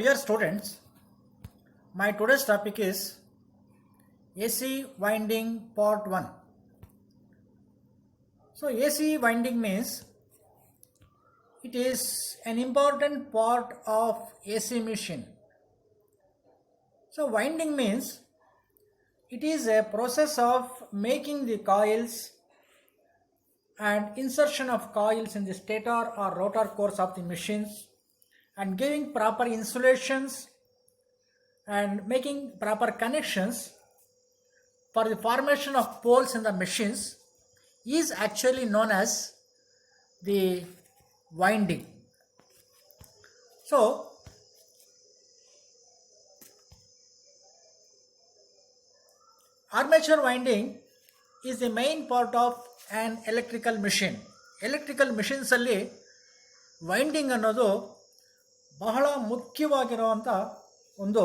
dear students, my today's topic is AC winding part 1. So AC winding means it is an important part of AC machine. So winding means it is a process of making the coils and insertion of coils in the stator or rotor cores of the machines and giving proper insulations and making proper connections for the formation of poles in the machines is actually known as the winding. So armature winding is the main part of an electrical machine. Electrical machines ಅಲ್ಲಿ winding ಅನ್ನೋದು ಬಹಳ ಮುಖ್ಯವಾಗಿರುವಂಥ ಒಂದು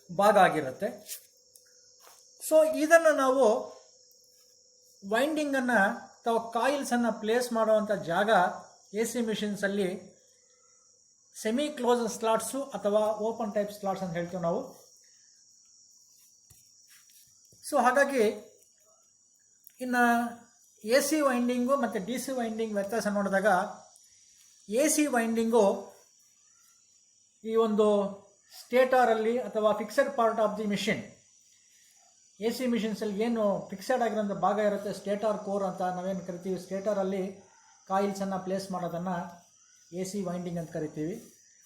ಭಾಗ ಆಗಿರುತ್ತೆ. So ಇದನ್ನು ನಾವು ವೈಂಡಿಂಗನ್ನು ಅಥವಾ ಕಾಯಿಲ್ಸನ್ನು place ಮಾಡುವಂಥ ಜಾಗ ಎ ಸಿ ಮಿಷಿನ್ಸಲ್ಲಿ ಸೆಮಿ ಕ್ಲೋಸ್ ಸ್ಲಾಟ್ಸು ಅಥವಾ ಓಪನ್ ಟೈಪ್ ಸ್ಲಾಟ್ಸ್ ಅಂತ ಹೇಳ್ತೀವಿ ನಾವು. ಸೊ ಹಾಗಾಗಿ ಇನ್ನು ಎ ಸಿ ವೈಂಡಿಂಗು ಮತ್ತು ಡಿ ಸಿ ವೈಂಡಿಂಗ್ ವ್ಯತ್ಯಾಸ ನೋಡಿದಾಗ ಎ ಸಿ ವೈಂಡಿಂಗು ಈ ಒಂದು ಸ್ಟೇಟರಲ್ಲಿ ಅಥವಾ fixed part of the machine, A C ಮಿಷಿನ್ಸಲ್ಲಿ ಏನು ಫಿಕ್ಸೆಡ್ ಆಗಿರೋಂಥ ಭಾಗ ಇರುತ್ತೆ ಸ್ಟೇಟರ್ ಕೋರ್ ಅಂತ ನಾವೇನು ಕರಿತೀವಿ, ಸ್ಟೇಟರಲ್ಲಿ ಕಾಯಿಲ್ಸನ್ನು ಪ್ಲೇಸ್ ಮಾಡೋದನ್ನು ಎ ಸಿ ವೈಂಡಿಂಗ್ ಅಂತ ಕರಿತೀವಿ.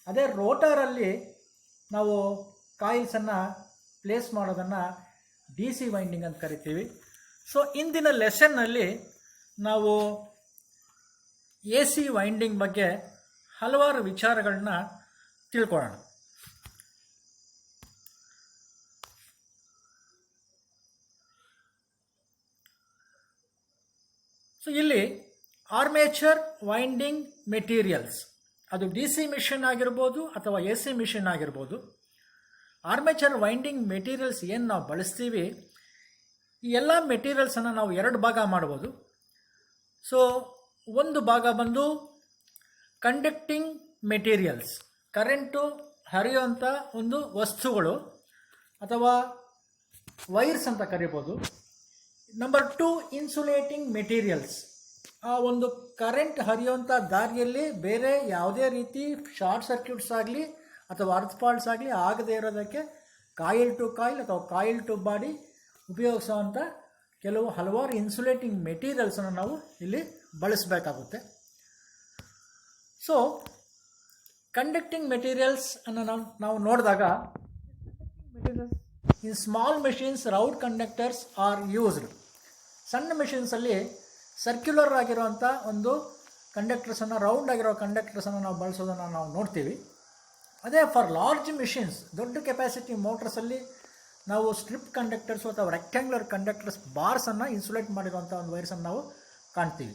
ಅದೇ ರೋಟರಲ್ಲಿ ನಾವು ಕಾಯಿಲ್ಸನ್ನು ಪ್ಲೇಸ್ ಮಾಡೋದನ್ನು ಡಿ ಸಿ ವೈಂಡಿಂಗ್ ಅಂತ ಕರಿತೀವಿ. ಸೊ ಇಂದಿನ ಲೆಸನ್ನಲ್ಲಿ ನಾವು ಎ ಸಿ ವೈಂಡಿಂಗ್ ಬಗ್ಗೆ ಹಲವಾರು ವಿಚಾರಗಳನ್ನ ತಿಳ್ಕೊಳ್ಳೋಣ. ಸೊ ಇಲ್ಲಿ ಆರ್ಮೇಚರ್ ವೈಂಡಿಂಗ್ ಮೆಟೀರಿಯಲ್ಸ್, ಅದು ಡಿ ಸಿ ಮಿಷಿನ್ ಆಗಿರ್ಬೋದು ಅಥವಾ ಎ ಸಿ ಮಿಷಿನ್ ಆಗಿರ್ಬೋದು. ಆರ್ಮೇಚರ್ ವೈಂಡಿಂಗ್ ಮೆಟೀರಿಯಲ್ಸ್ ಏನು ನಾವು ಬಳಸ್ತೀವಿ, ಈ ಎಲ್ಲ ಮೆಟೀರಿಯಲ್ಸನ್ನು ನಾವು ಎರಡು ಭಾಗ ಮಾಡ್ಬೋದು. ಸೊ ಒಂದು ಭಾಗ ಬಂದು ಕಂಡಕ್ಟಿಂಗ್ ಮೆಟೀರಿಯಲ್ಸ್, ಕರೆಂಟು ಹರಿಯುವಂಥ ಒಂದು ವಸ್ತುಗಳು ಅಥವಾ ವೈರ್ಸ್ ಅಂತ ಕರಿಬೋದು. ನಂಬರ್ 2 ಇನ್ಸುಲೇಟಿಂಗ್ ಮೆಟೀರಿಯಲ್ಸ್, ಆ ಒಂದು ಕರೆಂಟ್ ಹರಿಯುವಂಥ ದಾರಿಯಲ್ಲಿ ಬೇರೆ ಯಾವುದೇ ರೀತಿ ಶಾರ್ಟ್ ಸರ್ಕ್ಯೂಟ್ಸ್ ಆಗಲಿ ಅಥವಾ ಅರ್ತ್ ಫಾಲ್ಟ್ಸ್ ಆಗಲಿ ಆಗದೇ ಇರೋದಕ್ಕೆ ಕಾಯಿಲ್ ಟು ಕಾಯಿಲ್ ಅಥವಾ ಕಾಯಿಲ್ ಟು ಬಾಡಿ ಉಪಯೋಗಿಸುವಂಥ ಹಲವಾರು ಇನ್ಸುಲೇಟಿಂಗ್ ಮೆಟೀರಿಯಲ್ಸನ್ನು ನಾವು ಇಲ್ಲಿ ಬಳಸಬೇಕಾಗುತ್ತೆ. ಸೊ ಕಂಡಕ್ಟಿಂಗ್ ಮೆಟೀರಿಯಲ್ಸ್ ಅನ್ನು ನಾವು ನೋಡಿದಾಗ in small machines round conductors are used. ಸಣ್ಣ ಮೆಷಿನ್ಸಲ್ಲಿ ಸರ್ಕ್ಯುಲರ್ ಆಗಿರುವಂಥ ಒಂದು ಕಂಡಕ್ಟರ್ಸನ್ನು, ರೌಂಡ್ ಆಗಿರೋ ಕಂಡಕ್ಟರ್ಸನ್ನು ನಾವು ಬಳಸೋದನ್ನು ನಾವು ನೋಡ್ತೀವಿ. ಅದೇ ಫಾರ್ ಲಾರ್ಜ್ ಮಿಷಿನ್ಸ್, ದೊಡ್ಡ ಕೆಪಾಸಿಟಿ ಮೋಟರ್ಸಲ್ಲಿ ನಾವು ಸ್ಟ್ರಿಪ್ ಕಂಡಕ್ಟರ್ಸು ಅಥವಾ ರೆಕ್ಟ್ಯಾಂಗ್ಯುಲರ್ ಕಂಡಕ್ಟರ್ಸ್ ಬಾರ್ಸನ್ನು ಇನ್ಸುಲೇಟ್ ಮಾಡಿರುವಂಥ ಒಂದು ವೈರ್ಸನ್ನು ನಾವು ಕಾಣ್ತೀವಿ.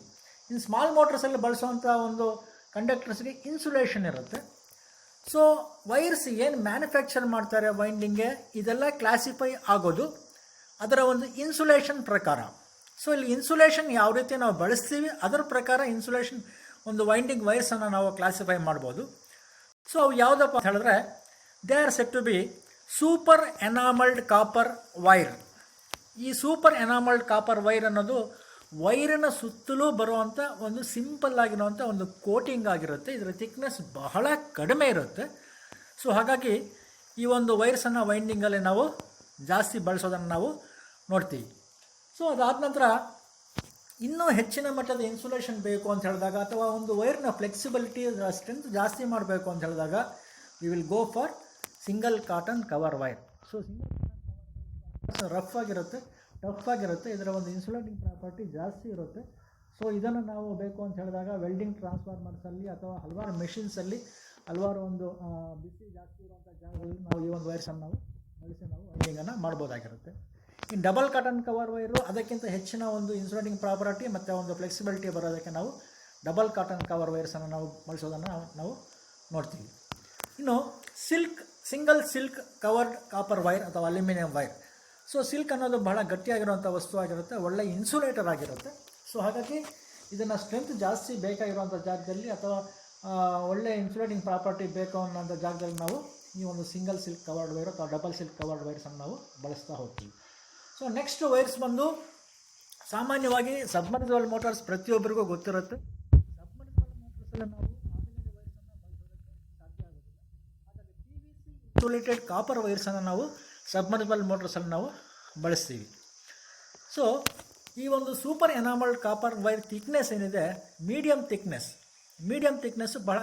ಇನ್ನು ಸ್ಮಾಲ್ ಮೋಟರ್ಸಲ್ಲಿ ಬಳಸುವಂಥ ಒಂದು ಕಂಡಕ್ಟರ್ಸ್ಗೆ ಇನ್ಸುಲೇಷನ್ ಇರುತ್ತೆ. ಸೊ ವೈರ್ಸ್ ಏನು ಮ್ಯಾನುಫ್ಯಾಕ್ಚರ್ ಮಾಡ್ತಾರೆ ವೈಂಡಿಂಗ್ಗೆ, ಇದೆಲ್ಲ ಕ್ಲಾಸಿಫೈ ಆಗೋದು ಅದರ ಒಂದು ಇನ್ಸುಲೇಷನ್ ಪ್ರಕಾರ. ಸೊ ಇಲ್ಲಿ ಇನ್ಸುಲೇಷನ್ ಯಾವ ರೀತಿ ನಾವು ಬಳಸ್ತೀವಿ ಅದರ ಪ್ರಕಾರ ಇನ್ಸುಲೇಷನ್ ಒಂದು ವೈಂಡಿಂಗ್ ವೈರ್ಸನ್ನು ನಾವು ಕ್ಲಾಸಿಫೈ ಮಾಡ್ಬೋದು. ಸೊ ಅವು ಯಾವುದಪ್ಪ ಅಂತ ಹೇಳಿದ್ರೆ, they are set to be super enamelled copper wire. ಈ ಸೂಪರ್ ಎನಾಮಲ್ಡ್ ಕಾಪರ್ ವೈರ್ ಅನ್ನೋದು ವೈರಿನ ಸುತ್ತಲೂ ಬರುವಂಥ ಒಂದು ಸಿಂಪಲ್ ಆಗಿರುವಂಥ ಒಂದು ಕೋಟಿಂಗ್ ಆಗಿರುತ್ತೆ. ಇದರ ಥಿಕ್ನೆಸ್ ಬಹಳ ಕಡಿಮೆ ಇರುತ್ತೆ. ಸೊ ಹಾಗಾಗಿ ಈ ಒಂದು ವೈರ್ಸನ್ನು ವೈಂಡಿಂಗಲ್ಲಿ ನಾವು ಜಾಸ್ತಿ ಬಳಸೋದನ್ನು ನಾವು ನೋಡ್ತೀವಿ. ಸೊ ಅದಾದ ನಂತರ ಇನ್ನೂ ಹೆಚ್ಚಿನ ಮಟ್ಟದ ಇನ್ಸುಲೇಷನ್ ಬೇಕು ಅಂತ ಹೇಳಿದಾಗ ಅಥವಾ ಒಂದು ವೈರ್ನ ಫ್ಲೆಕ್ಸಿಬಿಲಿಟಿ ಸ್ಟ್ರೆಂತ್ ಜಾಸ್ತಿ ಮಾಡಬೇಕು ಅಂತ ಹೇಳಿದಾಗ we will go for single cotton cover wire. So single rough ಆಗಿರುತ್ತೆ, ಟಫ್ ಆಗಿರುತ್ತೆ, ಇದರ ಒಂದು ಇನ್ಸುಲೇಟಿಂಗ್ ಪ್ರಾಪರ್ಟಿ ಜಾಸ್ತಿ ಇರುತ್ತೆ. ಸೊ ಇದನ್ನು ನಾವು ಬೇಕು ಅಂತ ಹೇಳಿದಾಗ ವೆಲ್ಡಿಂಗ್ ಟ್ರಾನ್ಸ್ಫಾರ್ಮರ್ಸಲ್ಲಿ ಅಥವಾ ಹಲವಾರು ಮೆಷಿನ್ಸಲ್ಲಿ ಹಲವಾರು ಒಂದು ಬಿಸಿ ಜಾಸ್ತಿ ಇರುವಂಥ ಜಾಗದಲ್ಲಿ ನಾವು ಈ ಒಂದು ವೈರ್ಸನ್ನು ನಾವು ಬಳಸಿ ನಾವು ವೈಂಡಿಂಗನ್ನು ಮಾಡ್ಬೋದಾಗಿರುತ್ತೆ. ಇನ್ನು ಡಬಲ್ ಕಾಟನ್ ಕವರ್ ವೈರು ಅದಕ್ಕಿಂತ ಹೆಚ್ಚಿನ ಒಂದು ಇನ್ಸುಲೇಟಿಂಗ್ ಪ್ರಾಪರ್ಟಿ ಮತ್ತು ಒಂದು ಫ್ಲೆಕ್ಸಿಬಿಲಿಟಿ ಬರೋದಕ್ಕೆ ನಾವು ಡಬಲ್ ಕಾಟನ್ ಕವರ್ ವೈರ್ಸನ್ನು ನಾವು ಬಳಸೋದನ್ನು ನಾವು ನೋಡ್ತೀವಿ. ಇನ್ನು single silk covered copper wire ಅಥವಾ ಅಲ್ಯೂಮಿನಿಯಂ ವೈರ್. ಸೊ ಸಿಲ್ಕ್ ಅನ್ನೋದು ಬಹಳ ಗಟ್ಟಿಯಾಗಿರುವಂಥ ವಸ್ತು ಆಗಿರುತ್ತೆ, ಒಳ್ಳೆ ಇನ್ಸುಲೇಟರ್ ಆಗಿರುತ್ತೆ. ಸೊ ಹಾಗಾಗಿ ಇದನ್ನು ಸ್ಟ್ರೆಂತ್ ಜಾಸ್ತಿ ಬೇಕಾಗಿರುವಂಥ ಜಾಗದಲ್ಲಿ ಅಥವಾ ಒಳ್ಳೆ ಇನ್ಸುಲೇಟಿಂಗ್ ಪ್ರಾಪರ್ಟಿ ಬೇಕು ಅನ್ನೋಂಥ ಜಾಗದಲ್ಲಿ ನಾವು ಈ ಒಂದು ಸಿಂಗಲ್ ಸಿಲ್ಕ್ ಕವರ್ಡ್ ವೈರ್ ಅಥವಾ ಡಬಲ್ ಸಿಲ್ಕ್ ಕವರ್ಡ್ ವೈರ್ಸನ್ನು ನಾವು ಬಳಸ್ತಾ ಹೋಗ್ತೀವಿ. ಸೊ ನೆಕ್ಸ್ಟ್ ವೈರ್ಸ್ ಬಂದು ಸಾಮಾನ್ಯವಾಗಿ ಸಬ್ಮರ್ಸಿಬಲ್ ಮೋಟಾರ್ಸ್ ಪ್ರತಿಯೊಬ್ಬರಿಗೂ ಗೊತ್ತಿರುತ್ತೆ. ಸಬ್ಮರ್ಸಿಬಲ್ ಮೋಟಾರ್ಸಲ್ಲಿ ನಾವು ಆರ್ಡಿನರಿ ವೈರ್ಸನ್ನು ಬಳಸೋದಕ್ಕೆ ಸಾಧ್ಯ ಆಗೋದಿಲ್ಲ. ಹಾಗಾಗಿ PVC ಇನ್ಸುಲೇಟೆಡ್ ಕಾಪರ್ ವೈರ್ಸನ್ನು ನಾವು ಸಬ್ಮರ್ಸಿಬಲ್ ಮೋಟಾರ್ಸಲ್ಲಿ ನಾವು ಬಳಸ್ತೀವಿ. ಸೊ ಈ ಒಂದು super enamelled copper wire thickness ಏನಿದೆ, ಮೀಡಿಯಮ್ ಥಿಕ್ನೆಸ್ಸು ಬಹಳ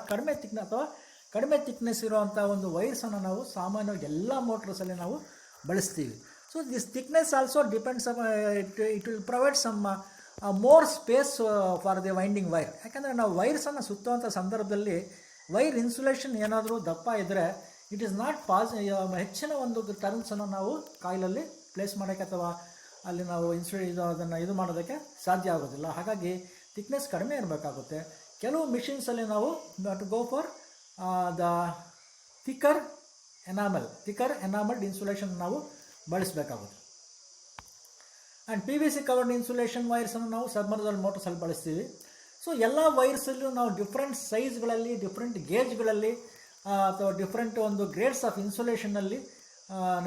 ಕಡಿಮೆ ಥಿಕ್ನೆಸ್ ಇರುವಂಥ ಒಂದು ವೈರ್ಸನ್ನು ನಾವು ಸಾಮಾನ್ಯವಾಗಿ ಎಲ್ಲ ಮೋಟ್ರಸಲ್ಲಿ ನಾವು ಬಳಸ್ತೀವಿ. So this thickness also depends it will provide some more space for the winding wire. ಯಾಕಂದರೆ ನಾವು ವೈರ್ಸನ್ನು ಸುತ್ತುವಂಥ ಸಂದರ್ಭದಲ್ಲಿ ವೈರ್ ಇನ್ಸುಲೇಷನ್ ಏನಾದರೂ ದಪ್ಪ ಇದ್ದರೆ ಇಟ್ ಈಸ್ ನಾಟ್ ಹೆಚ್ಚಿನ ಒಂದು ಟರ್ನ್ಸನ್ನು ನಾವು ಕಾಯಿಲಲ್ಲಿ ಪ್ಲೇಸ್ ಮಾಡೋಕ್ಕೆ ಅಥವಾ ಅಲ್ಲಿ ನಾವು ಅದನ್ನು ಇದು ಮಾಡೋದಕ್ಕೆ ಸಾಧ್ಯ ಆಗೋದಿಲ್ಲ. ಹಾಗಾಗಿ ಥಿಕ್ನೆಸ್ ಕಡಿಮೆ ಇರಬೇಕಾಗುತ್ತೆ. ಕೆಲವು ಮಿಷಿನ್ಸಲ್ಲಿ ನಾವು go for the thicker enamelled insulation ನಾವು ಬಳಸಬೇಕಾಗುತ್ತೆ. ಆ್ಯಂಡ್ PVC ಕವರ್ಡ್ ಇನ್ಸುಲೇಷನ್ ವೈರ್ಸನ್ನು ನಾವು ಸಬ್ಮರ್ಸಿಬಲ್ ಮೋಟರ್ಸಲ್ಲಿ ಬಳಸ್ತೀವಿ. ಸೊ ಎಲ್ಲ ವೈರ್ಸಲ್ಲೂ ನಾವು ಡಿಫ್ರೆಂಟ್ ಸೈಜ್ಗಳಲ್ಲಿ, ಡಿಫ್ರೆಂಟ್ ಗೇಜ್ಗಳಲ್ಲಿ ಅಥವಾ ಡಿಫ್ರೆಂಟ್ ಒಂದು ಗ್ರೇಡ್ಸ್ ಆಫ್ ಇನ್ಸುಲೇಷನ್ನಲ್ಲಿ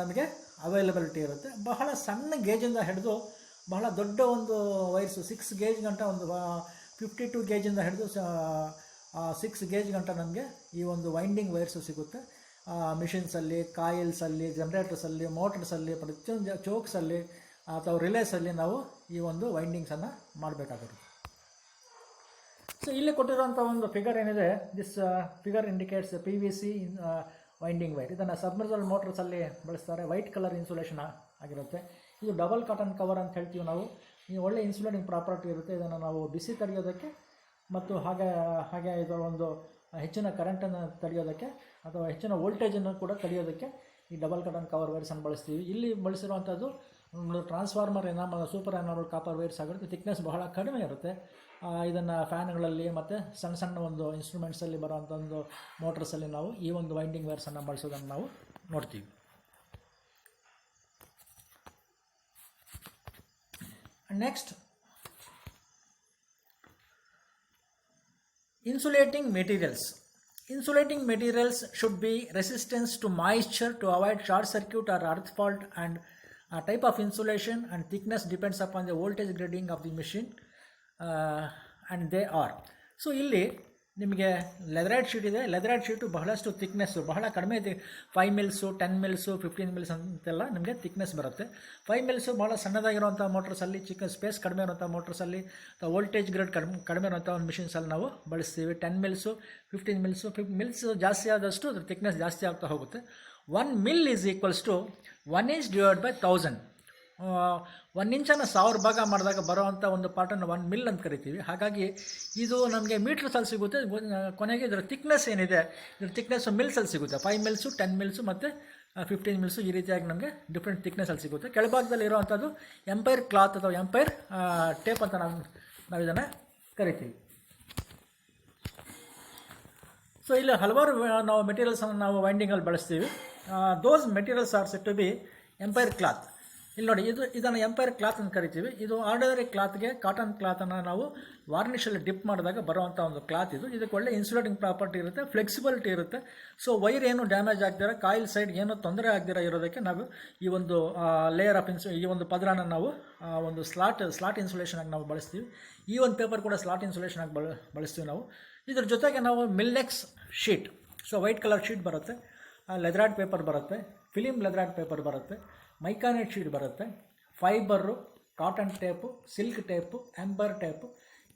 ನಮಗೆ ಅವೈಲಬಿಲಿಟಿ ಇರುತ್ತೆ. ಬಹಳ ಸಣ್ಣ ಗೇಜಿಂದ ಹಿಡಿದು ಬಹಳ ದೊಡ್ಡ ಒಂದು ವೈರ್ಸು 6 ಗೇಜ್ ಗಂಟ, ಒಂದು 52 ಗೇಜಿಂದ ಹಿಡಿದು 6 ಗೇಜ್ ಗಂಟ ನಮಗೆ ಈ ಒಂದು ವೈಂಡಿಂಗ್ ವೈರ್ಸು ಸಿಗುತ್ತೆ. ಮಿಷಿನ್ಸಲ್ಲಿ, ಕಾಯಿಲ್ಸಲ್ಲಿ, ಜನ್ರೇಟರ್ಸಲ್ಲಿ, ಮೋಟರ್ಸಲ್ಲಿ, ಪ್ರತಿಯೊಂದು ಚೋಕ್ಸಲ್ಲಿ ಅಥವಾ ರಿಲೇಸಲ್ಲಿ ನಾವು ಈ ಒಂದು ವೈಂಡಿಂಗ್ಸನ್ನು ಮಾಡಬೇಕಾಗುತ್ತೆ. ಸೊ ಇಲ್ಲಿ ಕೊಟ್ಟಿರುವಂಥ ಒಂದು ಫಿಗರ್ ಏನಿದೆ, this figure indicates PVC winding wire. ಇದನ್ನು ಸಬ್ಮರ್ಸಿಬಲ್ ಮೋಟರ್ಸಲ್ಲಿ ಬಳಸ್ತಾರೆ. ವೈಟ್ ಕಲರ್ ಇನ್ಸುಲೇಷನ್ ಆಗಿರುತ್ತೆ. ಇದು ಡಬಲ್ ಕಾಟನ್ ಕವರ್ ಅಂತ ಹೇಳ್ತೀವಿ ನಾವು. ಈ ಒಳ್ಳೆ ಇನ್ಸುಲೇಟಿಂಗ್ ಪ್ರಾಪರ್ಟಿ ಇರುತ್ತೆ. ಇದನ್ನು ನಾವು ಬಿಸಿ ತಡೆಯೋದಕ್ಕೆ ಮತ್ತು ಹಾಗೆ ಇದರ ಒಂದು ಹೆಚ್ಚಿನ ಕರೆಂಟನ್ನು ತಡೆಯೋದಕ್ಕೆ ಅಥವಾ ಹೆಚ್ಚಿನ ವೋಲ್ಟೇಜನ್ನು ಕೂಡ ತಡೆಯೋದಕ್ಕೆ ಈ ಡಬಲ್ ಕಾಟನ್ ಕವರ್ ವೈರ್ಸನ್ನು ಬಳಸ್ತೀವಿ. ಇಲ್ಲಿ ಬಳಸಿರುವಂಥದ್ದು transformer super enamelled copper wires ಆಗಿರುತ್ತೆ. ಥಿಕ್ನೆಸ್ ಬಹಳ ಕಡಿಮೆ ಇರುತ್ತೆ. ಇದನ್ನು ಫ್ಯಾನ್ಗಳಲ್ಲಿ ಮತ್ತು ಸಣ್ಣ ಒಂದು ಇನ್ಸ್ಟ್ರೂಮೆಂಟ್ಸಲ್ಲಿ ಬರೋವಂಥ ಒಂದು ಮೋಟರ್ಸಲ್ಲಿ ನಾವು ಈ ಒಂದು ವೈಂಡಿಂಗ್ ವೈರ್ಸನ್ನು ಬಳಸೋದನ್ನು ನಾವು ನೋಡ್ತೀವಿ. Next, insulating materials should be resistant to moisture to avoid short circuit or earth fault, and type of insulation and thickness depends upon the voltage grading of the machine, and they are. So ಇಲ್ಲಿ ನಿಮಗೆ ಲೆದರೈಟ್ sheet ಇದೆ. ಲೆದರೈಟ್ sheet ಬಹಳಷ್ಟು thickness ಬಹಳ ಕಡಿಮೆ ಇದೆ. 5 meals, 10 meals, 15 mills ಅಂತೆಲ್ಲ ನಿಮಗೆ thickness ಬರುತ್ತೆ. 5 ಮಿಲ್ಸು ಭಾಳ ಸಣ್ಣದಾಗಿರುವಂಥ ಮೋಟ್ರಸಲ್ಲಿ, ಚಿಕ್ಕ ಸ್ಪೇಸ್ ಕಡಿಮೆ ಇರುವಂಥ ಮೋಟ್ರಸಲ್ಲಿ ಅಥವಾ ವೋಲ್ಟೇಜ್ ಗ್ರೇಡ್ ಕಡಿಮೆ ಇರುವಂಥ ಒಂದು ಮಿಷಿನ್ಸಲ್ಲಿ ನಾವು ಬಳಸ್ತೀವಿ. 10 ಮಿಲ್ಸು, 15 ಮಿಲ್ಸು. ಮಿಲ್ಸ್ ಜಾಸ್ತಿ ಆದಷ್ಟು ಅದ್ರ ಥಿಕ್ನೆಸ್ ಜಾಸ್ತಿ ಆಗ್ತಾ ಹೋಗುತ್ತೆ. 1 mil is equals to 1 inch divide by 1000. 1 ಇಂಚನ್ನು 1000 ಭಾಗ ಮಾಡಿದಾಗ ಬರೋವಂಥ ಒಂದು ಪಾರ್ಟನ್ನು 1 ಮಿಲ್ ಅಂತ ಕರಿತೀವಿ. ಹಾಗಾಗಿ ಇದು ನಮಗೆ ಮೀಟ್ರ್ಸಲ್ಲಿ ಸಿಗುತ್ತೆ. ಕೊನೆಗೆ ಇದರ ಥಿಕ್ನೆಸ್ ಏನಿದೆ, ಇದರ ಥಿಕ್ನೆಸ್ಸು ಮಿಲ್ಸಲ್ಲಿ ಸಿಗುತ್ತೆ. 5 ಮಿಲ್ಸು, 10 ಮಿಲ್ಸು ಮತ್ತು 15 ಮಿಲ್ಸು ಈ ರೀತಿಯಾಗಿ ನಮಗೆ ಡಿಫ್ರೆಂಟ್ ಥಿಕ್ನೆಸ್ಸಲ್ಲಿ ಸಿಗುತ್ತೆ. ಕೆಳಭಾಗದಲ್ಲಿ ಇರುವಂಥದ್ದು ಎಂಪೈರ್ ಕ್ಲಾತ್ ಅಥವಾ ಎಂಪೈರ್ ಟೇಪ್ ಅಂತ ನಾವು ಇದನ್ನು ಕರಿತೀವಿ. ಸೊ ಇಲ್ಲಿ ಹಲವಾರು ನಾವು ಮೆಟೀರಿಯಲ್ಸನ್ನು ನಾವು ವೈಂಡಿಂಗಲ್ಲಿ ಬಳಸ್ತೀವಿ. Those materials are set to be empire cloth. ಇಲ್ಲಿ ನೋಡಿ, ಇದನ್ನು ಎಂಪೈರ್ ಕ್ಲಾತ್ ಅಂತ ಕರಿತೀವಿ. ಇದು ಆರ್ಡಿನರಿ ಕ್ಲಾತ್ಗೆ ಕಾಟನ್ ಕ್ಲಾತನ್ನು ನಾವು ವಾರ್ನಿಷಲ್ಲಿ ಡಿಪ್ ಮಾಡಿದಾಗ ಬರುವಂಥ ಒಂದು ಕ್ಲಾತ್ ಇದು. ಇದಕ್ಕೆ ಒಳ್ಳೆ ಇನ್ಸುಲೇಟಿಂಗ್ ಪ್ರಾಪರ್ಟಿ ಇರುತ್ತೆ, ಫ್ಲೆಕ್ಸಿಬಿಲಿಟಿ ಇರುತ್ತೆ. ಸೊ ವೈರ್ ಏನು ಡ್ಯಾಮೇಜ್ ಆಗ್ದಿರ, ಕಾಯಿಲ್ ಸೈಡ್ ಏನೂ ತೊಂದರೆ ಆಗ್ದಿರ ಇರೋದಕ್ಕೆ ನಾವು ಈ ಒಂದು ಲೇಯರ್ ಆಫ್ ಈ ಒಂದು ಪದರನ ನಾವು ಒಂದು ಸ್ಲಾಟ್ ಇನ್ಸುಲೇಷನ್ ಆಗಿ ನಾವು ಬಳಸ್ತೀವಿ. ಈ ಒಂದು ಪೇಪರ್ ಕೂಡ ಸ್ಲಾಟ್ ಇನ್ಸುಲೇಷನ್ ಆಗಿ ಬಳಸ್ತೀವಿ ನಾವು. ಇದ್ರ ಜೊತೆಗೆ ನಾವು Melinex sheet, so white colour sheet ಬರುತ್ತೆ, ಲೆದರಾಯ್ಡ್ ಪೇಪರ್ ಬರುತ್ತೆ, ಫಿಲಿಮ್ ಲೆದರಾಯ್ಡ್ ಪೇಪರ್ ಬರುತ್ತೆ, ಮೈಕಾನೆಟ್ ಶೀಟ್ ಬರುತ್ತೆ, fibre, cotton tape, silk tape, empire tape,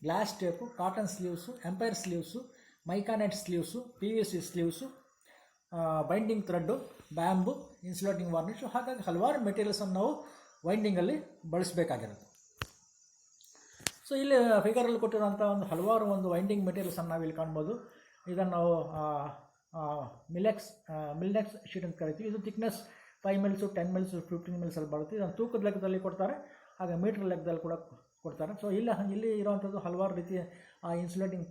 glass tape, cotton sleeves, empire sleeves, micanite sleeves, PVC sleeves, binding thread, bamboo, insulating varnish. ಹಾಗಾಗಿ ಹಲವಾರು ಮೆಟೀರಿಯಲ್ಸನ್ನು ನಾವು ವೈಂಡಿಂಗಲ್ಲಿ ಬಳಸಬೇಕಾಗಿರುತ್ತೆ. So ಇಲ್ಲಿ ಫಿಗರಲ್ಲಿ ಕೊಟ್ಟಿರುವಂಥ ಹಲವಾರು ವೈಂಡಿಂಗ್ ಮೆಟೀರಿಯಲ್ಸನ್ನು ನಾವು ಇಲ್ಲಿ ಕಾಣ್ಬೋದು. ಇದನ್ನು ನಾವು ಮಿಲ್ನೆಕ್ಸ್ ಶೀಟ್ ಅಂತ ಕರಿತೀವಿ. ಇದು ಥಿಕ್ನೆಸ್ 5 ಮಿಲ್ಸು, 10 ಮಿಲ್ಸು, 15 ಮಿಲ್ಸಲ್ಲಿ ಬರುತ್ತೆ. ಇದನ್ನು ತೂಕದ ಲೆಕ್ಕದಲ್ಲಿ ಕೊಡ್ತಾರೆ, ಹಾಗೆ ಮೀಟ್ರ್ ಲೆಕ್ಕದಲ್ಲಿ ಕೂಡ ಕೊಡ್ತಾರೆ. ಸೊ ಇಲ್ಲಿ ಇರುವಂಥದ್ದು ಹಲವಾರು ರೀತಿಯ ಇನ್ಸುಲೇಟಿಂಗ್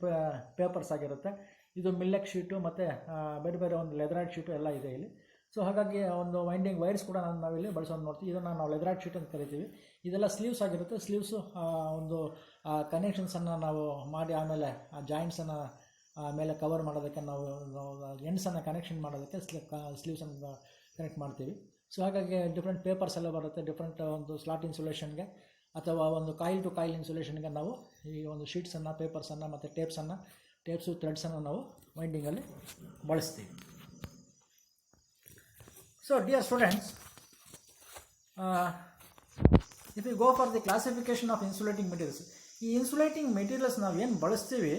ಪೇಪರ್ಸ್ ಆಗಿರುತ್ತೆ. ಇದು ಮಿಲ್ನೆಕ್ಸ್ ಶೀಟು ಮತ್ತು ಬೇರೆ ಬೇರೆ ಒಂದು ಲೆದರಾಯ್ಡ್ ಶೀಟು ಎಲ್ಲ ಇದೆ ಇಲ್ಲಿ. ಸೊ ಹಾಗಾಗಿ ಒಂದು ವೈಂಡಿಂಗ್ ವೈರ್ಸ್ ಕೂಡ ನಾವಿಲ್ಲಿ ಬಳಸೋದು ನೋಡ್ತೀವಿ. ಇದನ್ನು ನಾವು ಲೆದರಾಯ್ಡ್ ಶೀಟ್ ಅಂತ ಕರಿತೀವಿ. ಇದೆಲ್ಲ ಸ್ಲೀವ್ಸ್ ಆಗಿರುತ್ತೆ. ಸ್ಲೀವ್ಸು ಒಂದು ಕನೆಕ್ಷನ್ಸನ್ನು ನಾವು ಮಾಡಿ ಆಮೇಲೆ ಆ ಜಾಯಿಂಟ್ಸನ್ನು ಮೇಲೆ ಕವರ್ ಮಾಡೋದಕ್ಕೆ ನಾವು ಎಂಡ್ಸನ್ನು ಕನೆಕ್ಷನ್ ಮಾಡೋದಕ್ಕೆ ಸ್ಲೀವ್ಸನ್ನು ಕನೆಕ್ಟ್ ಮಾಡ್ತೀವಿ. ಸೊ ಹಾಗಾಗಿ ಡಿಫ್ರೆಂಟ್ ಪೇಪರ್ಸ್ ಎಲ್ಲ ಬರುತ್ತೆ. ಡಿಫ್ರೆಂಟ್ ಒಂದು ಸ್ಲಾಟ್ ಇನ್ಸುಲೇಷನ್ಗೆ ಅಥವಾ ಒಂದು ಕಾಯಿಲ್ ಟು ಕಾಯಿಲ್ ಇನ್ಸುಲೇಷನ್ಗೆ ನಾವು ಈ ಒಂದು ಶೀಟ್ಸನ್ನು, ಪೇಪರ್ಸನ್ನು ಮತ್ತು ಟೇಪ್ಸು ಥ್ರೆಡ್ಸನ್ನು ನಾವು ವೈಂಡಿಂಗಲ್ಲಿ ಬಳಸ್ತೀವಿ. So dear students, if you go for the classification of insulating materials, ಈ ಇನ್ಸುಲೇಟಿಂಗ್ ಮೆಟೀರಿಯಲ್ಸ್ ನಾವು ಏನು ಬಳಸ್ತೀವಿ,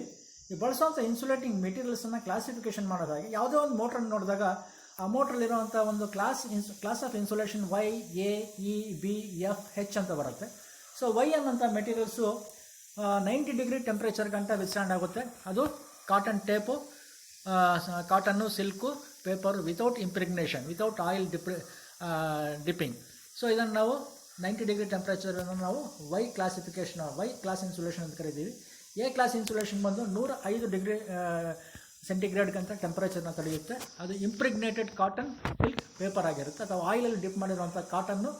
ಈ ಬಳಸುವಂಥ ಇನ್ಸುಲೇಟಿಂಗ್ ಮೆಟೀರಿಯಲ್ಸನ್ನು ಕ್ಲಾಸಿಫಿಕೇಷನ್ ಮಾಡೋದಾಗಿ ಯಾವುದೇ ಒಂದು ಮೋಟ್ರನ್ನು ನೋಡಿದಾಗ ಆ ಮೋಟ್ರಲ್ಲಿರುವಂಥ ಒಂದು class of insulation Y, A, E, B, F, H ಅಂತ ಬರುತ್ತೆ. ಸೊ ವೈ ಅನ್ನೋಂಥ ಮೆಟೀರಿಯಲ್ಸು 90 ಡಿಗ್ರಿ ಟೆಂಪ್ರೇಚರ್ ಗಂಟ ವಿಸ್ಟ್ಯಾಂಡ್ ಆಗುತ್ತೆ. ಅದು cotton tape, cotton, silk, paper without impregnation, without oil dipping. So ಇದನ್ನು ನಾವು 90 ಡಿಗ್ರಿ ಟೆಂಪ್ರೇಚರನ್ನು ನಾವು Y classification, Y class insulation ಅಂತ ಕರಿತೀವಿ. ಎ ಕ್ಲಾಸ್ ಇನ್ಸುಲೇಷನ್ ಬಂದು 105 ಡಿಗ್ರಿ ಸೆಂಟಿಗ್ರೇಡ್ಗಂತ ಟೆಂಪ್ರೇಚರ್ನ ತಡೆಯುತ್ತೆ. ಅದು ಇಂಪ್ರಿಗ್ನೇಟೆಡ್ ಕಾಟನ್, ಸಿಲ್ಕ್, ಪೇಪರ್ ಆಗಿರುತ್ತೆ, ಅಥವಾ ಆಯಿಲಲ್ಲಿ ಡಿಪ್ ಮಾಡಿರುವಂಥ ಕಾಟನ್ನು,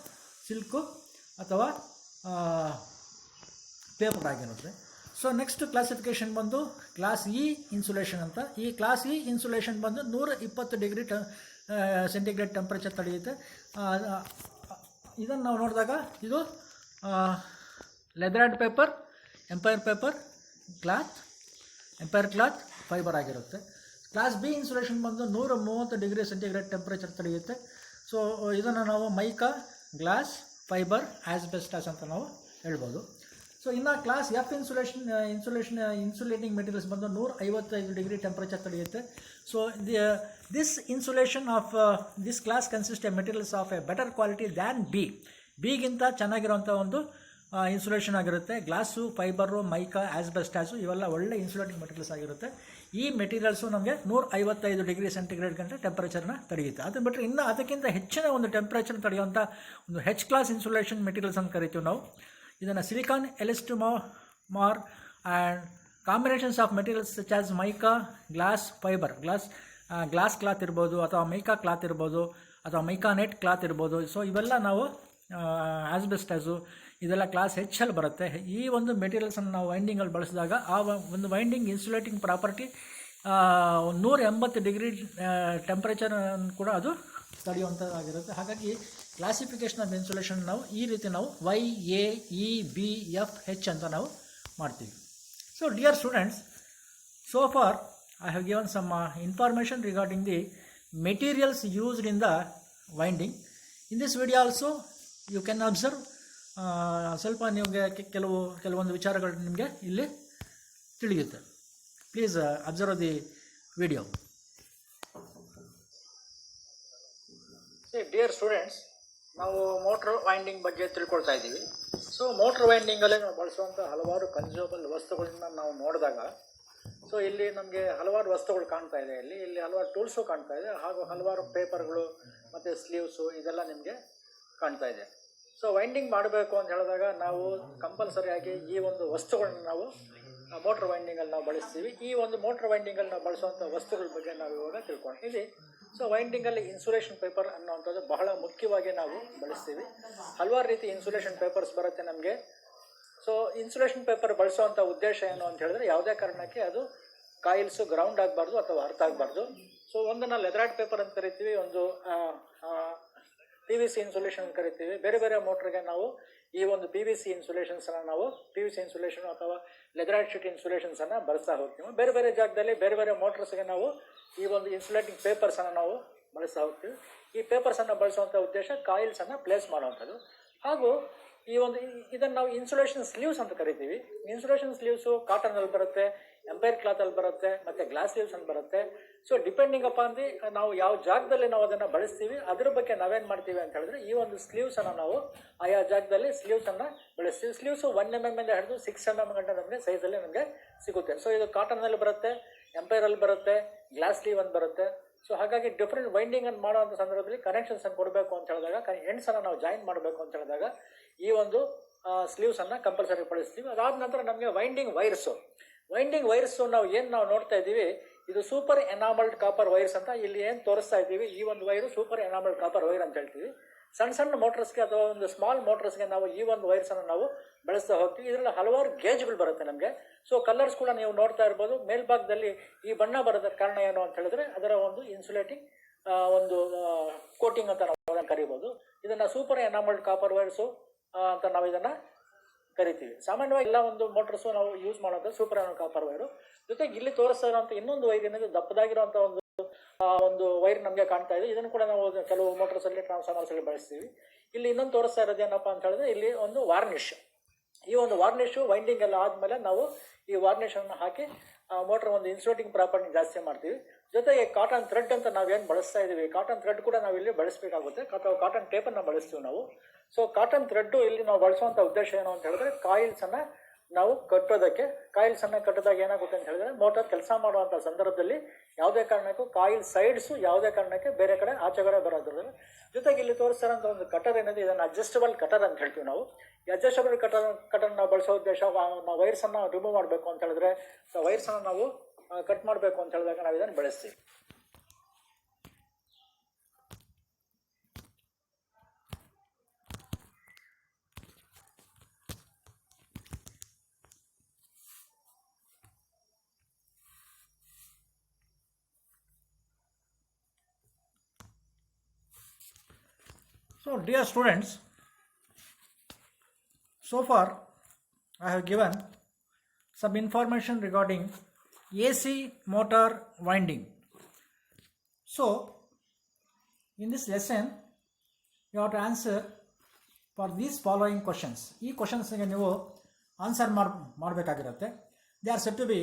ಸಿಲ್ಕು ಅಥವಾ ಪೇಪರ್ ಆಗಿರುತ್ತೆ. ಸೊ ನೆಕ್ಸ್ಟ್ ಕ್ಲಾಸಿಫಿಕೇಷನ್ ಬಂದು ಕ್ಲಾಸ್ ಇ ಇನ್ಸುಲೇಷನ್ ಅಂತ. ಈ ಕ್ಲಾಸ್ ಇ ಇನ್ಸುಲೇಷನ್ ಬಂದು 120 ಡಿಗ್ರಿ ಸೆಂಟಿಗ್ರೇಡ್ ಟೆಂಪ್ರೇಚರ್ ತಡೆಯುತ್ತೆ. ಇದನ್ನು ನಾವು ನೋಡಿದಾಗ ಇದು leatheroid paper, empire paper, empire cloth, fibre ಆಗಿರುತ್ತೆ. ಕ್ಲಾಸ್ ಬಿ ಇನ್ಸುಲೇಷನ್ ಬಂದು 130 ಡಿಗ್ರಿ ಸೆಂಟಿಗ್ರೇಡ್ ಟೆಂಪ್ರೇಚರ್ ತಡೆಯುತ್ತೆ. ಸೊ ಇದನ್ನು ನಾವು ಮೈಕಾ, ಗ್ಲಾಸ್, ಫೈಬರ್, ಆಸ್ಬೆಸ್ಟಾಸ್ ಅಂತ ನಾವು ಹೇಳ್ಬೋದು. ಸೊ ಇನ್ನು ಕ್ಲಾಸ್ ಎಫ್ ಇನ್ಸುಲೇಟಿಂಗ್ ಮೆಟೀರಿಯಲ್ಸ್ ಬಂದು 155 ಡಿಗ್ರಿ ಟೆಂಪ್ರೇಚರ್ ತಡೆಯುತ್ತೆ. So this insulation of this class consist materials of a better quality than ಬಿಗಿಂತ ಚೆನ್ನಾಗಿರುವಂಥ ಒಂದು ಇನ್ಸುಲೇಷನ್ ಆಗಿರುತ್ತೆ. ಗ್ಲಾಸು, ಫೈಬರು, ಮೈಕಾ, ಆಸ್ಬೆಸ್ಟಾಸು ಇವೆಲ್ಲ ಒಳ್ಳೆ ಇನ್ಸುಲೇಟಿಂಗ್ ಮೆಟೀರಿಯಲ್ಸ್ ಆಗಿರುತ್ತೆ. ಈ ಮೆಟೀರಿಯಲ್ಸು ನಮಗೆ 155 ಡಿಗ್ರಿ ಸೆಂಟಿಗ್ರೇಡ್ ಗಂಟೆ ಟೆಂಪ್ರೇಚರ್ನ ತಡೆಯುತ್ತೆ. ಅದು ಬಿಟ್ಟರೆ ಇನ್ನು ಅದಕ್ಕಿಂತ ಹೆಚ್ಚಿನ ಒಂದು ಟೆಂಪ್ರೇಚರ್ ತಡೆಯುವಂಥ ಒಂದು ಹೆಚ್ ಕ್ಲಾಸ್ ಇನ್ಸುಲೇಷನ್ ಮೆಟೀರಿಯಲ್ಸ್ ಅಂತ ಕರಿತೀವಿ ನಾವು. ಇದನ್ನು silicon, elastomer and combinations of materials such as mica, glass, fibre, glass cloth ಇರ್ಬೋದು, ಅಥವಾ ಮೈಕಾ ಕ್ಲಾತ್ ಇರ್ಬೋದು, ಅಥವಾ ಮೈಕಾ ನೆಟ್ ಕ್ಲಾತ್ ಇರ್ಬೋದು. ಸೊ ಇವೆಲ್ಲ ನಾವು ಆಸ್ಬೆಸ್ಟಾಸು ಇದೆಲ್ಲ ಕ್ಲಾಸ್ ಹೆಚ್ಚಲ್ಲಿ ಬರುತ್ತೆ. ಈ ಒಂದು ಮೆಟೀರಿಯಲ್ಸನ್ನು ನಾವು ವೈಂಡಿಂಗಲ್ಲಿ ಬಳಸಿದಾಗ ಆ ಒಂದು winding insulating property 180 degree temperature ಕೂಡ ಅದು ತಡೆಯುವಂಥದ್ದಾಗಿರುತ್ತೆ. ಹಾಗಾಗಿ ಕ್ಲಾಸಿಫಿಕೇಷನ್ ಆಫ್ ಇನ್ಸುಲೇಷನ್ ನಾವು ಈ ರೀತಿ ನಾವು Y, A, E, B, F, H ಅಂತ ನಾವು ಮಾಡ್ತೀವಿ. So dear students, so far I have given some information regarding the materials used in the winding. In this video also you can observe ಸ್ವಲ್ಪ ನಿಮಗೆ ಕೆಲವೊಂದು ವಿಚಾರಗಳು ನಿಮಗೆ ಇಲ್ಲಿ ತಿಳಿಯುತ್ತೆ. Please observe the video. Dear students, ನಾವು ಮೋಟ್ರ್ ವೈಂಡಿಂಗ್ ಬಗ್ಗೆ ತಿಳ್ಕೊಳ್ತಾ ಇದ್ದೀವಿ. ಸೊ ಮೋಟ್ರ್ ವೈಂಡಿಂಗಲ್ಲಿ ನಾವು ಬಳಸುವಂಥ ಹಲವಾರು ಕನ್ಸ್ಯೂಮಬಲ್ ವಸ್ತುಗಳನ್ನ ನಾವು ನೋಡಿದಾಗ, ಸೊ ಇಲ್ಲಿ ನಮಗೆ ಹಲವಾರು ವಸ್ತುಗಳು ಕಾಣ್ತಾ ಇದೆ. ಇಲ್ಲಿ ಹಲವಾರು ಟೂಲ್ಸು ಕಾಣ್ತಾ ಇದೆ, ಹಾಗೂ ಹಲವಾರು ಪೇಪರ್ಗಳು ಮತ್ತು ಸ್ಲೀವ್ಸು ಇದೆಲ್ಲ ನಿಮಗೆ ಕಾಣ್ತಾ ಇದೆ. ಸೊ ವೈಂಡಿಂಗ್ ಮಾಡಬೇಕು ಅಂತ ಹೇಳಿದಾಗ ನಾವು ಕಂಪಲ್ಸರಿಯಾಗಿ ಈ ಒಂದು ವಸ್ತುಗಳನ್ನ ನಾವು ಮೋಟ್ರ್ ವೈಂಡಿಂಗಲ್ಲಿ ನಾವು ಬಳಸ್ತೀವಿ. ಈ ಒಂದು ಮೋಟ್ರ್ ವೈಂಡಿಂಗಲ್ಲಿ ನಾವು ಬಳಸುವಂಥ ವಸ್ತುಗಳ ಬಗ್ಗೆ ನಾವು ಇವಾಗ ತಿಳ್ಕೊಂಡಿದ್ದೀವಿ. ಸೊ ವೈಂಡಿಂಗಲ್ಲಿ ಇನ್ಸುಲೇಷನ್ ಪೇಪರ್ ಅನ್ನೋವಂಥದ್ದು ಬಹಳ ಮುಖ್ಯವಾಗಿ ನಾವು ಬಳಸ್ತೀವಿ. ಹಲವಾರು ರೀತಿ ಇನ್ಸುಲೇಷನ್ ಪೇಪರ್ಸ್ ಬರುತ್ತೆ ನಮಗೆ. ಸೊ ಇನ್ಸುಲೇಷನ್ ಪೇಪರ್ ಬಳಸುವಂಥ ಉದ್ದೇಶ ಏನು ಅಂತ ಹೇಳಿದ್ರೆ, ಯಾವುದೇ ಕಾರಣಕ್ಕೆ ಅದು ಕಾಯಿಲ್ಸು ಗ್ರೌಂಡ್ ಆಗಬಾರ್ದು ಅಥವಾ ಅರ್ಥ ಆಗಬಾರ್ದು. ಸೊ ಒಂದನ್ನು ಲೆದರ್ಡ್ ಪೇಪರ್ ಅಂತ ಕರಿತೀವಿ, ಒಂದು PVC ಇನ್ಸುಲೇಷನ್ ಅಂತ ಕರಿತೀವಿ. ಬೇರೆ ಬೇರೆ ಮೋಟ್ರಿಗೆ ನಾವು ಈ ಒಂದು PVC ಇನ್ಸುಲೇಷನ್ಸನ್ನು ನಾವು PVC ಇನ್ಸುಲೇಷನ್ ಅಥವಾ ಲೆದರ್ಡ್ ಶೀಟ್ ಇನ್ಸುಲೇಷನ್ಸನ್ನು ಬಳಸ್ತಾ ಹೋಗ್ತೀವಿ. ಬೇರೆ ಬೇರೆ ಜಾಗದಲ್ಲಿ ಬೇರೆ ಬೇರೆ ಮೋಟ್ರಸ್ಗೆ ನಾವು ಈ ಒಂದು ಇನ್ಸುಲೇಟಿಂಗ್ ಪೇಪರ್ಸನ್ನು ನಾವು ಬಳಸ್ತಾ ಹೋಗ್ತೀವಿ. ಈ ಪೇಪರ್ಸನ್ನು ಬಳಸುವಂಥ ಉದ್ದೇಶ ಕಾಯಿಲ್ಸನ್ನು ಪ್ಲೇಸ್ ಮಾಡುವಂಥದ್ದು. ಹಾಗೂ ಇದನ್ನು ನಾವು ಇನ್ಸುಲೇಷನ್ ಸ್ಲೀವ್ಸ್ ಅಂತ ಕರಿತೀವಿ. ಇನ್ಸುಲೇಷನ್ ಸ್ಲೀವ್ಸು ಕಾಟನಲ್ಲಿ ಬರುತ್ತೆ, ಎಂಪೈರ್ ಕ್ಲಾತಲ್ಲಿ ಬರುತ್ತೆ, ಮತ್ತು ಗ್ಲಾಸ್ ಸ್ಲೀವ್ಸ್ ಅಂತ ಬರುತ್ತೆ. ಸೊ ಡಿಪೆಂಡಿಂಗ್ ಅಪಾನ್ ದಿ ನಾವು ಯಾವ ಜಾಗದಲ್ಲಿ ನಾವು ಅದನ್ನು ಬಳಸ್ತೀವಿ ಅದ್ರ ಬಗ್ಗೆ ನಾವೇನು ಮಾಡ್ತೀವಿ ಅಂತ ಹೇಳಿದ್ರೆ, ಈ ಒಂದು ಸ್ಲೀವ್ಸನ್ನು ನಾವು ಆಯಾ ಜಾಗದಲ್ಲಿ ಸ್ಲೀವ್ಸನ್ನು ಬಳಸ್ತೀವಿ. ಸ್ಲೀವ್ಸು 1 mm ಇಂದ ಹಿಡಿದು 6 mm ಗಂಟೆ ನಮಗೆ ಸೈಜಲ್ಲಿ ನಮಗೆ ಸಿಗುತ್ತೆ. ಸೊ ಇದು ಕಾಟನ್ನಲ್ಲಿ ಬರುತ್ತೆ, ಎಂಪೈರಲ್ಲಿ ಬರುತ್ತೆ, ಗ್ಲಾಸ್ ಸ್ಲೀವ್ ಅಂತ ಬರುತ್ತೆ. ಸೊ ಹಾಗಾಗಿ ಡಿಫ್ರೆಂಟ್ ವೈಂಡಿಂಗನ್ನು ಮಾಡುವಂಥ ಸಂದರ್ಭದಲ್ಲಿ ಕನೆಕ್ಷನ್ಸನ್ನು ಕೊಡಬೇಕು ಅಂತ ಹೇಳಿದಾಗ, ಎಂಡ್ಸನ್ನು ನಾವು ಜಾಯಿನ್ ಮಾಡಬೇಕು ಅಂತ ಹೇಳಿದಾಗ ಈ ಒಂದು ಸ್ಲೀವ್ಸನ್ನು ಕಂಪಲ್ಸರಿ ಬಳಸ್ತೀವಿ. ಅದಾದ ನಂತರ ನಮಗೆ ವೈಂಡಿಂಗ್ ವೈರ್ಸು ನಾವು ನೋಡ್ತಾ ಇದ್ದೀವಿ, ಇದು ಸೂಪರ್ ಎನಾಮಲ್ಡ್ ಕಾಪರ್ ವೈರ್ಸ್ ಅಂತ ಇಲ್ಲಿ ಏನು ತೋರಿಸ್ತಾ ಇದ್ದೀವಿ. ಈ ಒಂದು wire super enamelled copper wire ಅಂತ ಹೇಳ್ತೀವಿ. ಸಣ್ಣ ಸಣ್ಣ ಮೋಟರ್ಸ್ಗೆ ಅಥವಾ ಒಂದು ಸ್ಮಾಲ್ ಮೋಟರ್ಸ್ಗೆ ನಾವು ಈ ಒಂದು ವೈರ್ಸನ್ನು ನಾವು ಬಳಸ್ತಾ ಹೋಗ್ತೀವಿ. ಇದರಲ್ಲಿ ಹಲವಾರು ಗೇಜ್ಗಳು ಬರುತ್ತೆ ನಮಗೆ. ಸೊ ಕಲರ್ಸ್ ಕೂಡ ನೀವು ನೋಡ್ತಾ ಇರ್ಬೋದು. ಮೇಲ್ಭಾಗದಲ್ಲಿ ಈ ಬಣ್ಣ ಬರೋದಕ್ಕೆ ಕಾರಣ ಏನು ಅಂತ ಹೇಳಿದ್ರೆ ಅದರ ಒಂದು ಇನ್ಸುಲೇಟಿಂಗ್ ಒಂದು ಕೋಟಿಂಗ್ ಅಂತ ನಾವು ಅದನ್ನು ಕರಿಬೋದು. ಇದನ್ನು ಸೂಪರ್ ಎನಾಮಲ್ಡ್ ಕಾಪರ್ ವೈರ್ಸು ಅಂತ ನಾವು ಇದನ್ನು ಕರಿತೀವಿ. ಸಾಮಾನ್ಯವಾಗಿ ಎಲ್ಲ ಒಂದು ಮೋಟರ್ಸು ನಾವು ಯೂಸ್ ಮಾಡೋದು ಸೂಪರ್ ಎನಾಮಲ್ಡ್ ಕಾಪರ್ ವೈರು. ಜೊತೆಗೆ ಇಲ್ಲಿ ತೋರಿಸ್ತಾ ಇರೋಂಥ ಇನ್ನೊಂದು ವೈರ್ ಏನಿದೆ ದಪ್ಪದಾಗಿರುವಂಥ ಒಂದು ವೈರ್ ನಮಗೆ ಕಾಣ್ತಾ ಇದೆ. ಇದನ್ನು ಕೂಡ ನಾವು ಕೆಲವು ಮೋಟರ್ಸಲ್ಲಿ ಟ್ರಾನ್ಸ್ಫಾರ್ಮರ್ಸಲ್ಲಿ ಬಳಸ್ತೀವಿ. ಇಲ್ಲಿ ಇನ್ನೊಂದು ತೋರಿಸ್ತಾ ಇರೋದು ಏನಪ್ಪ ಅಂತ ಹೇಳಿದ್ರೆ ಇಲ್ಲಿ ಒಂದು ವಾರ್ನಿಷ್. ಈ ಒಂದು ವಾರ್ನಿಷು ವೈಂಡಿಂಗ್ ಎಲ್ಲ ಆದಮೇಲೆ ನಾವು ಈ ವಾರ್ನಿಷನ್ನು ಹಾಕಿ ಮೋಟರ್ ಒಂದು ಇನ್ಸುಲೇಟಿಂಗ್ ಪ್ರಾಪರ್ಟಿ ಜಾಸ್ತಿ ಮಾಡ್ತೀವಿ. ಜೊತೆಗೆ ಕಾಟನ್ ಥ್ರೆಡ್ ಅಂತ ನಾವೇನು ಬಳಸ್ತಾ ಇದ್ದೀವಿ, ಕಾಟನ್ ಥ್ರೆಡ್ ಕೂಡ ನಾವು ಇಲ್ಲಿ ಬಳಸಬೇಕಾಗುತ್ತೆ. ಅಥವಾ ಕಾಟನ್ ಟೇಪನ್ನು ಬಳಸ್ತೀವಿ ನಾವು. ಸೊ ಕಾಟನ್ ಥ್ರೆಡ್ಡು ಇಲ್ಲಿ ನಾವು ಬಳಸುವಂಥ ಉದ್ದೇಶ ಏನು ಅಂತ ಹೇಳಿದ್ರೆ ಕಾಯಿಲ್ಸನ್ನು ನಾವು ಕಟ್ಟೋದಕ್ಕೆ. ಕಾಯಿಲ್ಸನ್ನು ಕಟ್ಟಿದಾಗ ಏನಾಗುತ್ತೆ ಅಂತ ಹೇಳಿದ್ರೆ ಮೋಟರ್ ಕೆಲಸ ಮಾಡುವಂಥ ಸಂದರ್ಭದಲ್ಲಿ ಯಾವುದೇ ಕಾರಣಕ್ಕೂ ಕಾಯಿಲ್ ಸೈಡ್ಸು ಯಾವುದೇ ಕಾರಣಕ್ಕೆ ಬೇರೆ ಕಡೆ ಆಚೆಗಡೆ ಬರೋದ್ರಲ್ಲಿ. ಜೊತೆಗೆ ಇಲ್ಲಿ ತೋರಿಸ್ತಾರಂಥ ಒಂದು ಕಟರ್ ಏನಿದೆ ಇದನ್ನು ಅಡ್ಜಸ್ಟಬಲ್ ಕಟರ್ ಅಂತ ಹೇಳ್ತೀವಿ ನಾವು. ಈ ಅಡ್ಜಸ್ಟಬಲ್ ಕಟರ್ ನಾವು ಬಳಸೋ ಉದ್ದೇಶ ನಾವು ವೈರ್ಸನ್ನು ರಿಮೂವ್ ಮಾಡಬೇಕು ಅಂತ ಹೇಳಿದ್ರೆ ವೈರ್ಸನ್ನು ನಾವು ಕಟ್ ಮಾಡಬೇಕು ಅಂತ ಹೇಳಿದಾಗ ನಾವು ಇದನ್ನು ಬಳಸ್ತೀವಿ. So dear students, so far I have given some information regarding AC motor winding. So in this lesson you have to answer for these following questions. ಈ ಕ್ವಶನ್ಸ್ಗೆ ನೀವು ಆನ್ಸರ್ ಮಾಡಬೇಕಾಗಿರುತ್ತೆ. They are set to be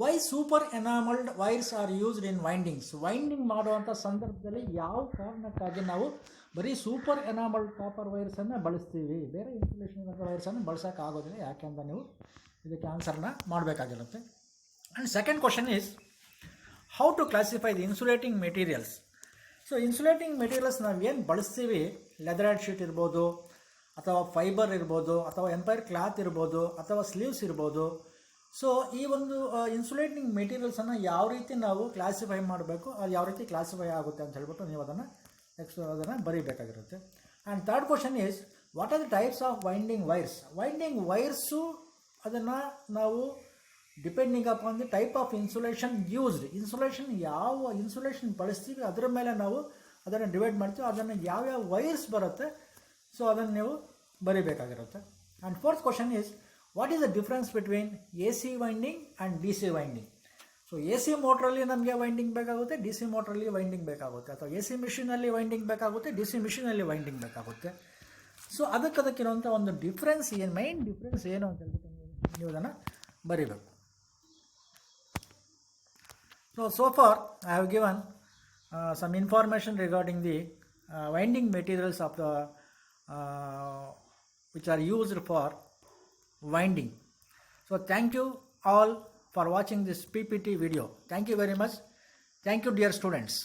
why super enamelled wires are used in windings. Winding ಮಾಡುವಂಥ ಸಂದರ್ಭದಲ್ಲಿ ಯಾವ ಕಾರಣಕ್ಕಾಗಿ ನಾವು ಬರೀ ಸೂಪರ್ ಎನಾಮಲ್ಡ್ ಕಾಪರ್ ವೈರ್ಸನ್ನು ಬಳಸ್ತೀವಿ, ಬೇರೆ ಇನ್ಸುಲೇಷನ್ ವೈರ್ಸನ್ನು ಬಳಸೋಕ್ಕಾಗೋದಿಲ್ಲ, ಯಾಕೆಂತ ನೀವು ಇದಕ್ಕೆ ಆನ್ಸರ್ನ ಮಾಡಬೇಕಾಗಿರುತ್ತೆ. And second question is how to classify the insulating materials. So insulating materials ನಾವು ಏನು ಬಳಸ್ತೀವಿ, ಲೆದರೈಡ್ ಶೀಟ್ ಇರ್ಬೋದು, ಅಥವಾ ಫೈಬರ್ ಇರ್ಬೋದು, ಅಥವಾ ಎಂಪೈರ್ ಕ್ಲಾತ್ ಇರ್ಬೋದು, ಅಥವಾ ಸ್ಲೀವ್ಸ್ ಇರ್ಬೋದು. ಸೊ ಈ ಒಂದು ಇನ್ಸುಲೇಟಿಂಗ್ ಮೆಟೀರಿಯಲ್ಸನ್ನು ಯಾವ ರೀತಿ ನಾವು ಕ್ಲಾಸಿಫೈ ಮಾಡಬೇಕು, ಅದು ಯಾವ ರೀತಿ ಕ್ಲಾಸಿಫೈ ಆಗುತ್ತೆ ಅಂತ ಹೇಳ್ಬಿಟ್ಟು ನೀವು ಅದನ್ನು ಬರೀಬೇಕಾಗಿರುತ್ತೆ. And third question is what are the types of winding wires. Winding wires ಅದನ್ನು ನಾವು depending upon the type of insulation used, insulation ಯಾವ ಇನ್ಸುಲೇಷನ್ ಬಳಸ್ತೀವಿ ಅದರ ಮೇಲೆ ನಾವು ಅದನ್ನು ಡಿವೈಡ್ ಮಾಡ್ತೀವಿ. ಅದನ್ನು ಯಾವ್ಯಾವ ವೈರ್ಸ್ ಬರುತ್ತೆ ಸೊ ಅದನ್ನು ನೀವು ಬರೀಬೇಕಾಗಿರುತ್ತೆ. And fourth question is what is the difference between A C winding and D C winding. So A C ಮೋಟ್ರಲ್ಲಿ ನಮಗೆ ವೈಂಡಿಂಗ್ ಬೇಕಾಗುತ್ತೆ, ಡಿ ಸಿ ಮೋಟ್ರಲ್ಲಿ ವೈಂಡಿಂಗ್ ಬೇಕಾಗುತ್ತೆ, ಅಥವಾ ಎ ಸಿ ಮಿಷಿನಲ್ಲಿ ವೈಂಡಿಂಗ್ ಬೇಕಾಗುತ್ತೆ, ಡಿ ಸಿ ಮಿಷಿನಲ್ಲಿ ವೈಂಡಿಂಗ್ ಬೇಕಾಗುತ್ತೆ. ಸೊ ಅದಕ್ಕಿರೋಂಥ ಒಂದು ಡಿಫ್ರೆನ್ಸ್ ಏನು, ಮೈನ್ ಡಿಫ್ರೆನ್ಸ್ ಏನು ಅಂತ ಹೇಳ್ಬಿಟ್ಟು ನೀವು ಅದನ್ನು ಬರೀಬೇಕು. So far I have given some information regarding the winding materials of the which are used for winding. So thank you all for watching this PPT video. Thank you very much. Thank you dear students.